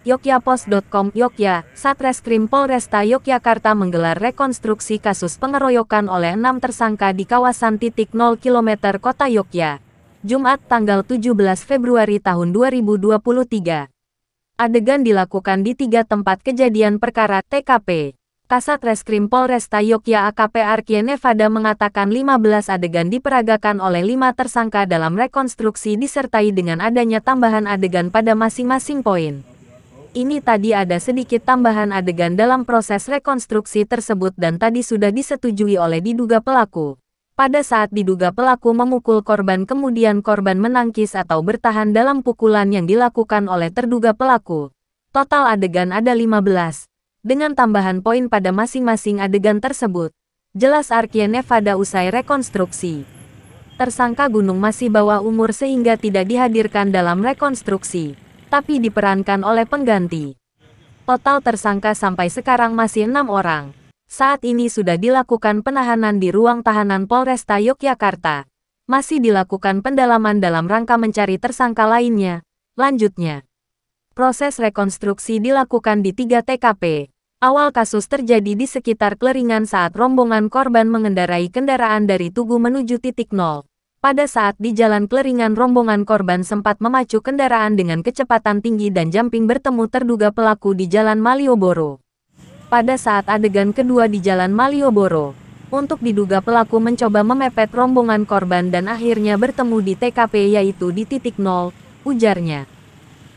Yogyapos.com Yogya, Satreskrim Polresta Yogyakarta menggelar rekonstruksi kasus pengeroyokan oleh 6 tersangka di kawasan titik 0 km Kota Yogya. Jumat tanggal 17 Februari tahun 2023. Adegan dilakukan di 3 tempat kejadian perkara TKP. Kasat Reskrim Polresta Yogya AKP Arkie Nevada mengatakan 15 adegan diperagakan oleh 5 tersangka dalam rekonstruksi disertai dengan adanya tambahan adegan pada masing-masing poin. Ini tadi ada sedikit tambahan adegan dalam proses rekonstruksi tersebut dan tadi sudah disetujui oleh diduga pelaku. Pada saat diduga pelaku memukul korban kemudian korban menangkis atau bertahan dalam pukulan yang dilakukan oleh terduga pelaku. Total adegan ada 15. Dengan tambahan poin pada masing-masing adegan tersebut. Jelas Arkie Nevada usai rekonstruksi. Tersangka Gunung masih bawah umur sehingga tidak dihadirkan dalam rekonstruksi, tapi diperankan oleh pengganti. Total tersangka sampai sekarang masih 6 orang. Saat ini sudah dilakukan penahanan di ruang tahanan Polresta Yogyakarta. Masih dilakukan pendalaman dalam rangka mencari tersangka lainnya. Lanjutnya, proses rekonstruksi dilakukan di 3 TKP. Awal kasus terjadi di sekitar Kleringan saat rombongan korban mengendarai kendaraan dari Tugu menuju titik 0. Pada saat di Jalan Kleringan rombongan korban sempat memacu kendaraan dengan kecepatan tinggi dan jumping bertemu terduga pelaku di Jalan Malioboro. Pada saat adegan kedua di Jalan Malioboro, untuk diduga pelaku mencoba memepet rombongan korban dan akhirnya bertemu di TKP yaitu di titik 0, ujarnya.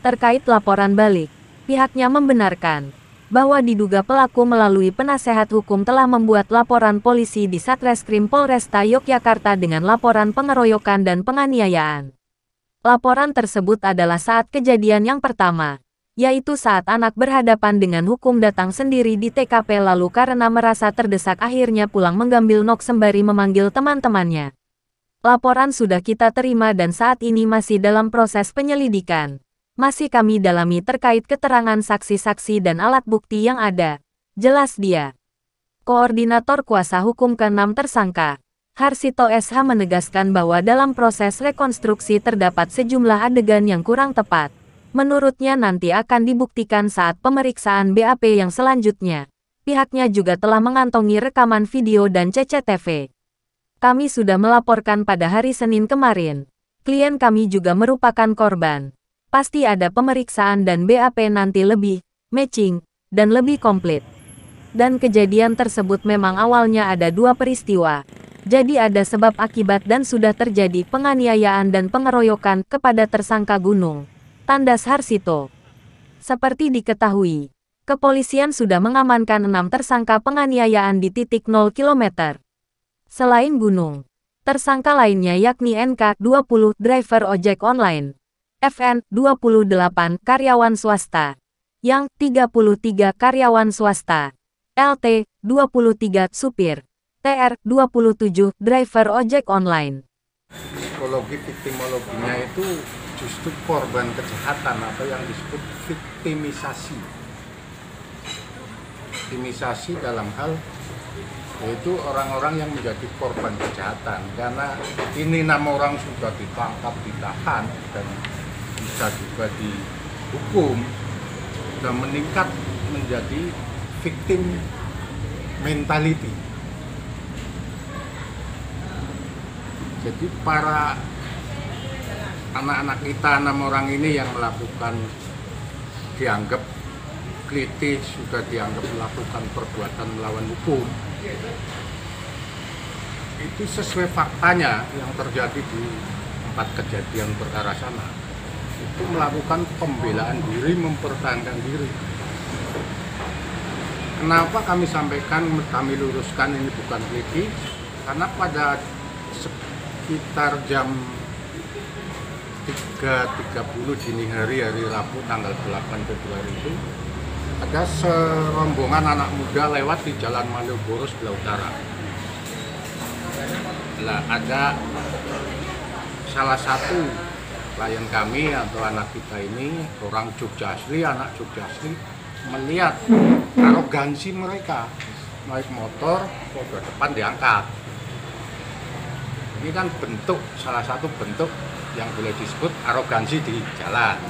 Terkait laporan balik, pihaknya membenarkan bahwa diduga pelaku melalui penasehat hukum telah membuat laporan polisi di Satreskrim Polresta Yogyakarta dengan laporan pengeroyokan dan penganiayaan. Laporan tersebut adalah saat kejadian yang pertama, yaitu saat anak berhadapan dengan hukum datang sendiri di TKP lalu karena merasa terdesak akhirnya pulang mengambil nok sembari memanggil teman-temannya. Laporan sudah kita terima dan saat ini masih dalam proses penyelidikan. Masih kami dalami terkait keterangan saksi-saksi dan alat bukti yang ada. Jelas dia. Koordinator Kuasa Hukum ke-6 tersangka, Harsito SH menegaskan bahwa dalam proses rekonstruksi terdapat sejumlah adegan yang kurang tepat. Menurutnya nanti akan dibuktikan saat pemeriksaan BAP yang selanjutnya. Pihaknya juga telah mengantongi rekaman video dan CCTV. Kami sudah melaporkan pada hari Senin kemarin. Klien kami juga merupakan korban. Pasti ada pemeriksaan dan BAP nanti lebih matching dan lebih komplit. Dan kejadian tersebut memang awalnya ada 2 peristiwa. Jadi ada sebab akibat dan sudah terjadi penganiayaan dan pengeroyokan kepada tersangka Gunung. Tandas Harsito. Seperti diketahui, kepolisian sudah mengamankan 6 tersangka penganiayaan di titik 0 km. Selain Gunung, tersangka lainnya yakni NK, 20, driver ojek online. FN, 28, karyawan swasta. Yang, 33, karyawan swasta. LT, 23, supir. TR, 27, driver ojek online. Psikologi viktimologinya itu justru korban kejahatan atau yang disebut viktimisasi. Viktimisasi dalam hal yaitu orang-orang yang menjadi korban kejahatan. Karena ini 6 orang sudah ditangkap, ditahan, dan bisa juga dihukum dan meningkat menjadi victim mentality. Jadi para anak-anak kita 6 orang ini yang melakukan dianggap kritis, sudah dianggap melakukan perbuatan melawan hukum. Itu sesuai faktanya yang terjadi di tempat kejadian perkara sana. Itu melakukan pembelaan diri, mempertahankan diri. Kenapa kami sampaikan, kami luruskan ini bukan kritik? Karena pada sekitar jam 3.30 dini hari Rabu tanggal 8 Februari itu ada serombongan anak muda lewat di Jalan Malioboro sebelah utara. Nah, ada salah satu klien kami atau anak kita ini orang Jogja asli, anak Jogja asli, melihat arogansi mereka naik motor, roda depan diangkat. Ini kan bentuk, salah satu bentuk yang boleh disebut arogansi di jalan.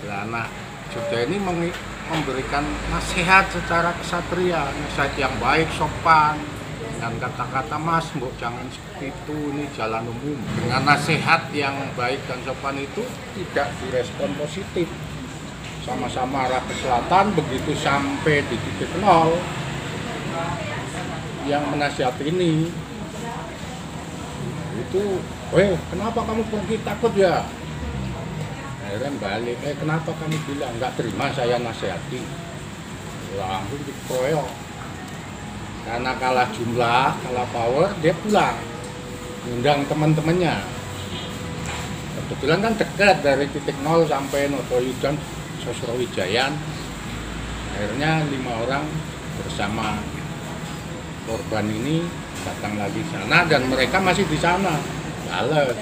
Nah, Jogja ini memberikan nasihat secara kesatria, nasihat yang baik, sopan, dengan kata-kata mas, mbok jangan seperti itu, ini jalan umum. Dengan nasihat yang baik dan sopan itu tidak direspon positif. Sama-sama arah ke selatan, begitu sampai di titik nol, yang menasihat ini itu, kenapa kamu pergi, takut ya? Akhirnya balik, kenapa kamu bilang nggak terima saya nasihati? Langsung dikeroyok. Karena kalah jumlah, kalah power, dia pulang, ngundang teman-temannya. Kebetulan kan dekat dari titik nol sampai Notoyudan, Sosrowijayan. Akhirnya 5 orang bersama korban ini datang lagi sana dan mereka masih di sana, bales.